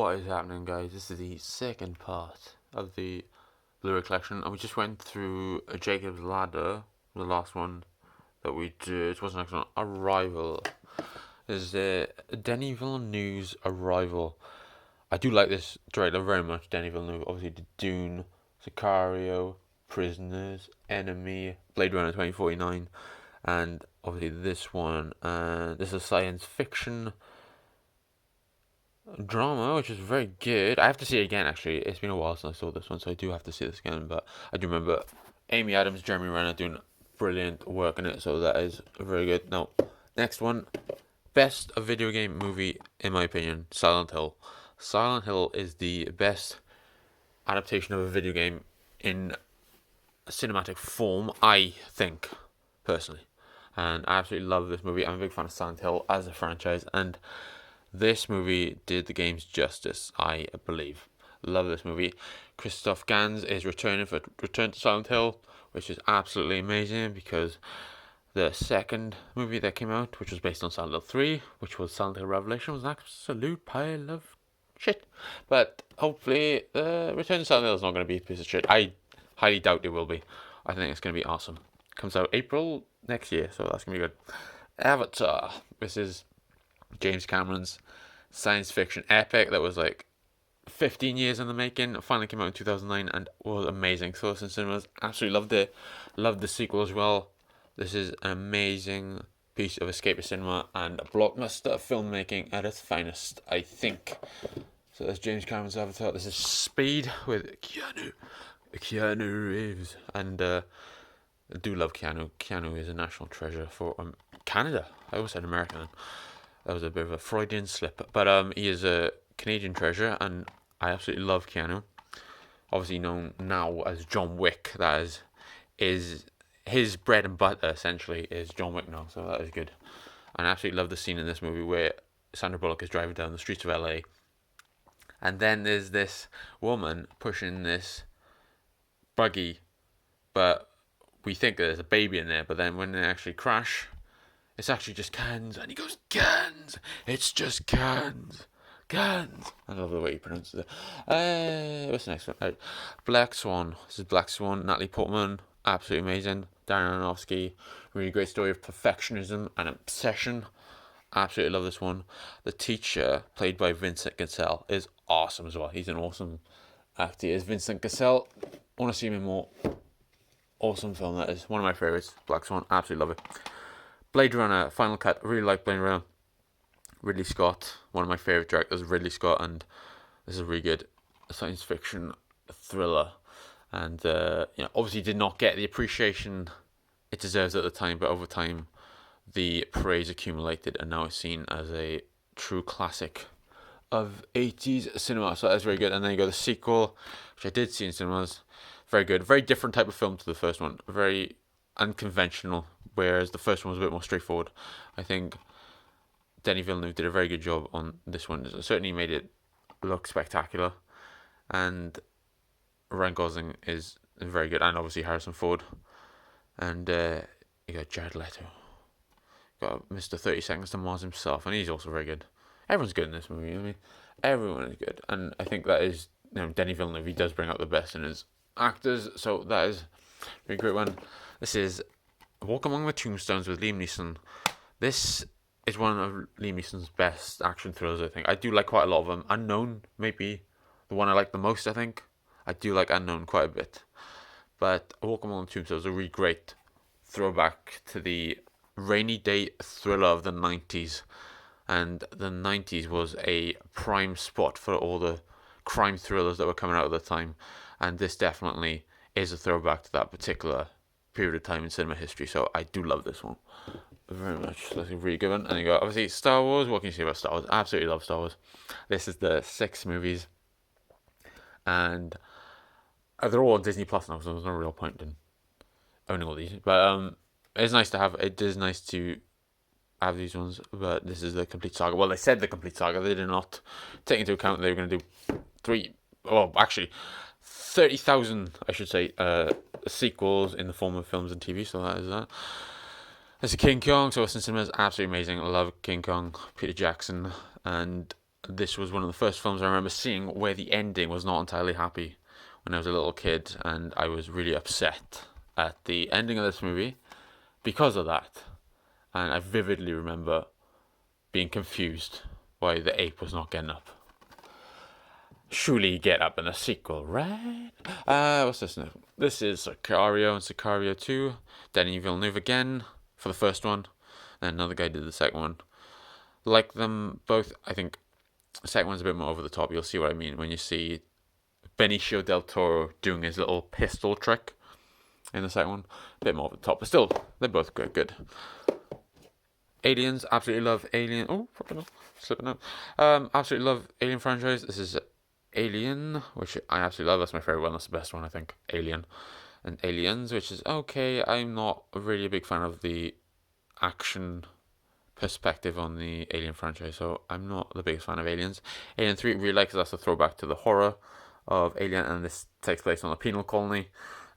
What is happening, guys? This is the second part of the Blu-ray collection, and we just went through Jacob's Ladder, the last one that we did. What's the next one? Arrival. There's Denis Villeneuve's Arrival. I do like this director very much, Denis Villeneuve. Obviously, did Dune, Sicario, Prisoners, Enemy, Blade Runner 2049, and obviously this one. This is a science fiction drama, which is very good. I have to see it again, actually. It's been a while since I saw this one, so I do have to see this again. But I do remember Amy Adams, Jeremy Renner doing brilliant work in it, so that is very good. Now, next one. Best video game movie, in my opinion, Silent Hill. Silent Hill is the best adaptation of a video game in cinematic form, I think, personally. And I absolutely love this movie. I'm a big fan of Silent Hill as a franchise, and this movie did the games justice, I believe. Love this movie. Christoph Gans is returning for Return to Silent Hill, which is absolutely amazing because the second movie that came out, which was based on Silent Hill 3, which was Silent Hill Revelation, was an absolute pile of shit. But hopefully, Return to Silent Hill is not going to be a piece of shit. I highly doubt it will be. I think it's going to be awesome. Comes out April next year, so that's going to be good. Avatar. This is James Cameron's science fiction epic that was like 15 years in the making. It finally came out in 2009 and was amazing. Saw this in cinemas. Absolutely loved it. Loved the sequel as well. This is an amazing piece of escapist cinema and blockbuster filmmaking at its finest, I think. So that's James Cameron's Avatar. This is Speed with Keanu Reeves. And I do love Keanu. Keanu is a national treasure for Canada. I always said American. That was a bit of a Freudian slip. But he is a Canadian treasure, and I absolutely love Keanu. Obviously known now as John Wick. That is his bread and butter, essentially, is John Wick now. So that is good. And I absolutely love the scene in this movie where Sandra Bullock is driving down the streets of LA. And then there's this woman pushing this buggy, but we think there's a baby in there. But then when they actually crash, it's actually just cans. And he goes, cans! It's just cans! Cans! I love the way he pronounces it. What's the next one? Black Swan. This is Black Swan. Natalie Portman. Absolutely amazing. Darren Aronofsky. Really great story of perfectionism and obsession. Absolutely love this one. The teacher, played by Vincent Cassel, is awesome as well. He's an awesome actor. He is Vincent Cassel. I want to see him in more. Awesome film that is. One of my favourites. Black Swan. Absolutely love it. Blade Runner, Final Cut. Really like Blade Runner. Ridley Scott. One of my favourite directors, Ridley Scott. And this is a really good science fiction thriller. And, obviously did not get the appreciation it deserves at the time. But over time, the praise accumulated. And now it's seen as a true classic of 80s cinema. So that's very good. And then you got the sequel, which I did see in cinemas. Very good. Very different type of film to the first one. Very unconventional, whereas the first one was a bit more straightforward. I think Denis Villeneuve did a very good job on this one. It certainly made it look spectacular. And Ryan Gosling is very good. And obviously Harrison Ford. And you got Jared Leto. Got Mr. 30 Seconds to Mars himself. And he's also very good. Everyone's good in this movie. I mean, everyone is good. And I think that is, Denis Villeneuve, he does bring out the best in his actors. So that is a very great one. This is Walk Among the Tombstones with Liam Neeson. This is one of Liam Neeson's best action thrillers, I think. I do like quite a lot of them. Unknown, maybe the one I like the most, I think. I do like Unknown quite a bit. But Walk Among the Tombstones is a really great throwback to the rainy day thriller of the 90s. And the 90s was a prime spot for all the crime thrillers that were coming out at the time. And this definitely is a throwback to that particular period of time in cinema history. So I do love this one very much. That's a really good one. And you got, obviously, Star Wars. What can you say about Star Wars? Absolutely love Star Wars. This is the 6 movies. And they're all on Disney Plus now, so there's no real point in owning all these. But it's nice to have. It is nice to have these ones, but this is the complete saga. Well, they said the complete saga. They did not take into account they were going to do 30,000, I should say, sequels in the form of films and TV. So that is that. There's a King Kong. So it's in cinemas, absolutely amazing. I love King Kong, Peter Jackson, and this was one of the first films I remember seeing where the ending was not entirely happy when I was a little kid, and I was really upset at the ending of this movie because of that. And I vividly remember being confused why the ape was not getting up. Surely get up in a sequel, right? What's this now? This is Sicario and Sicario 2. Denis Villeneuve again for the first one. And another guy did the second one. Like them both, I think the second one's a bit more over the top. You'll see what I mean when you see Benicio del Toro doing his little pistol trick in the second one. A bit more over the top, but still, they're both good. Aliens, absolutely love Alien. Oh, fucking slipping out. Absolutely love Alien franchise. This is Alien, which I absolutely love. That's my favorite one. That's the best one, I think. Alien and Aliens, which is okay. I'm not really a big fan of the action perspective on the Alien franchise, so I'm not the biggest fan of Aliens. Alien 3 really like, because that's a throwback to the horror of Alien, and this takes place on a penal colony.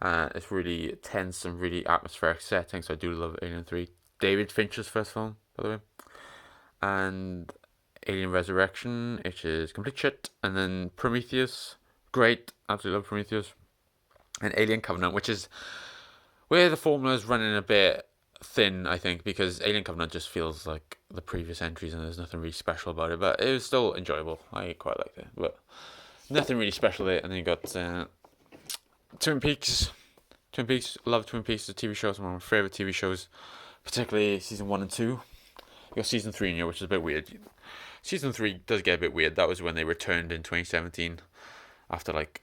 It's really tense and really atmospheric setting, so I do love Alien 3. David Fincher's first film, by the way. And Alien Resurrection, which is complete shit. And then Prometheus, great, absolutely love Prometheus. And Alien Covenant, which is where the formula is running a bit thin, I think, because Alien Covenant just feels like the previous entries and there's nothing really special about it, but it was still enjoyable. I quite liked it, but nothing really special there. And then you got Twin Peaks. Love Twin Peaks, the TV show. It's one of my favourite TV shows, particularly season 1 and 2. You got season 3 in here, which is a bit weird. Season 3 does get a bit weird. That was when they returned in 2017 after like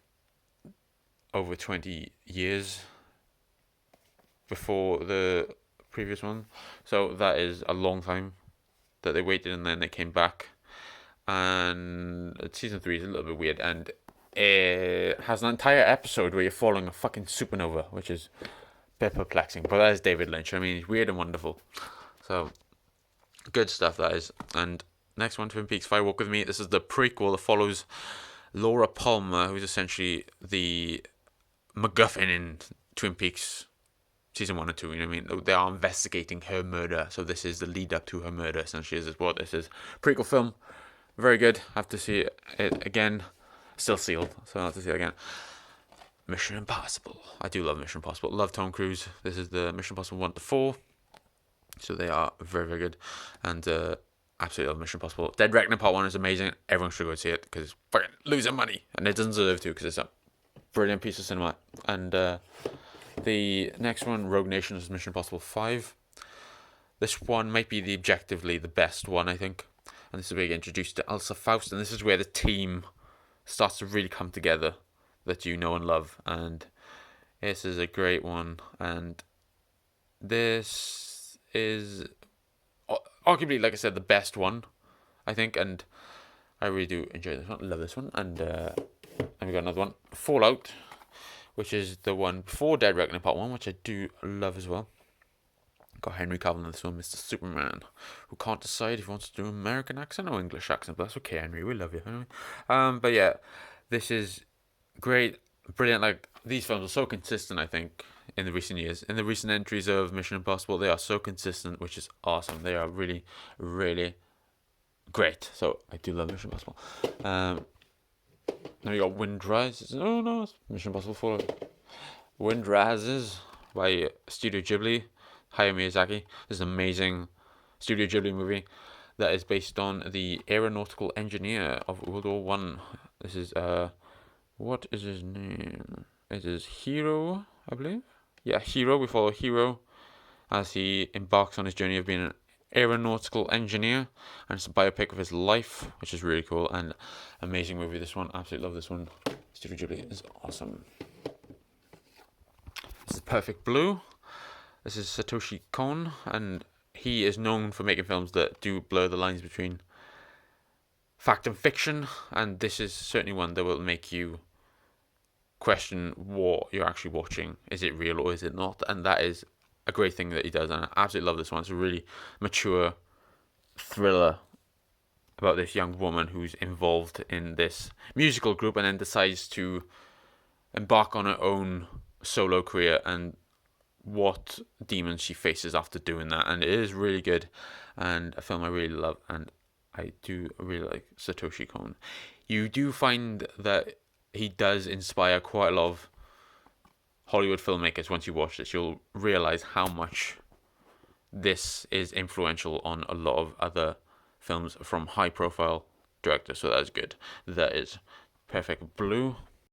over 20 years before the previous one. So that is a long time that they waited, and then they came back. And season 3 is a little bit weird, and it has an entire episode where you're following a fucking supernova, which is a bit perplexing. But that is David Lynch. I mean, he's weird and wonderful. So good stuff, that is. And next one, Twin Peaks Fire Walk With Me. This is the prequel that follows Laura Palmer, who's essentially the MacGuffin in Twin Peaks season 1 and 2. You know what I mean? They are investigating her murder, so this is the lead up to her murder. Essentially, is what this is. Prequel film, very good. Have to see it again. Still sealed, so I'll have to see it again. Mission Impossible. I do love Mission Impossible. Love Tom Cruise. This is the Mission Impossible 1 to 4. So they are very, very good. And absolutely love Mission Impossible. Dead Reckoning Part 1 is amazing. Everyone should go see it, because it's fucking losing money. And it doesn't deserve to, because it's a brilliant piece of cinema. And the next one, Rogue Nation, is Mission Impossible 5. This one might be objectively the best one, I think. And this is where you get introduced to Elsa Faust. And this is where the team starts to really come together that you know and love. And this is a great one. And this is arguably, like I said, the best one, I think. And I really do enjoy this one. Love this one. And we got another one, Fallout, which is the one before Dead Reckoning Part 1, which I do love as well. Got Henry Cavill in this one, Mr. Superman, who can't decide if he wants to do American accent or English accent, but that's okay, Henry, we love you. Anyway. But yeah, this is great, brilliant. Like, these films are so consistent, I think, in the recent years. In the recent entries of Mission Impossible, they are so consistent, which is awesome. They are really, really great. So I do love Mission Impossible. Now you got Wind Rises. Oh no, it's Mission Impossible 4. Wind Rises by Studio Ghibli. Hayao Miyazaki. This is an amazing Studio Ghibli movie that is based on the aeronautical engineer of World War One. This is what is his name? It is Hiro, I believe. Yeah, Hiro. We follow Hiro as he embarks on his journey of being an aeronautical engineer, and it's a biopic of his life, which is really cool and amazing movie. This one, absolutely love this one. Studio Ghibli is awesome. This is Perfect Blue. This is Satoshi Kon, and he is known for making films that do blur the lines between fact and fiction, and this is certainly one that will make you question what you're actually watching. Is it real or is it not? And that is a great thing that he does, and I absolutely love this one. It's a really mature thriller about this young woman who's involved in this musical group and then decides to embark on her own solo career and what demons she faces after doing that. And it is really good and a film I really love, and I do really like Satoshi Kon. You do find that he does inspire quite a lot of Hollywood filmmakers. Once you watch this, you'll realize how much this is influential on a lot of other films from high profile directors. So that's good. That is Perfect Blue